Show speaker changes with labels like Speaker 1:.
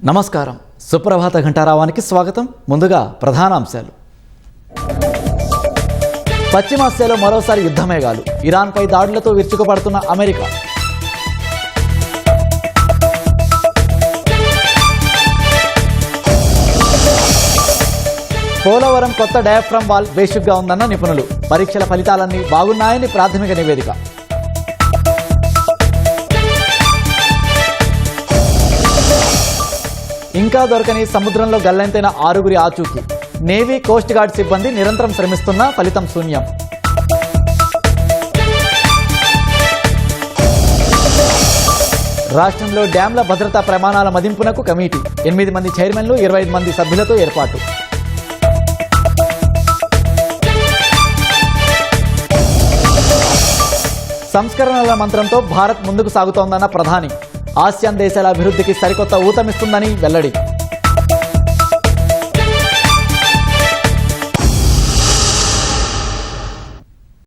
Speaker 1: నమస్కారం. సుప్రభాత ఘంటారావానికి స్వాగతం. ముందుగా ప్రధానాంశాలు. పశ్చిమాసియాలో మరోసారి యుద్ధమేఘాలు. ఇరాన్పై దాడులతో విరుచుకుపడుతున్న అమెరికా. పోలవరం కొత్త డయాఫ్రమ్ వాల్ బేసిక్గా ఉందన్న నిపుణులు. పరీక్షల ఫలితాలన్నీ బాగున్నాయని ప్రాథమిక నివేదిక. ఇంకా దొరకని సముద్రంలో గల్లంతైన 6 ఆచూకీ. నేవీ కోస్ట్ గార్డ్ సిబ్బంది నిరంతరం శ్రమిస్తున్నా ఫలితం శూన్యం. రాష్ట్రంలో డ్యాంల భద్రతా ప్రమాణాల మదింపునకు కమిటీ. 8 మంది చైర్మన్లు, 25 మంది సభ్యులతో ఏర్పాటు. సంస్కరణల మంత్రంతో భారత్ ముందుకు సాగుతోందన్న ప్రధాని. ఆసియాన్ దేశాల అభివృద్ధికి సరికొత్త ఊతమిస్తుందని వెల్లడి.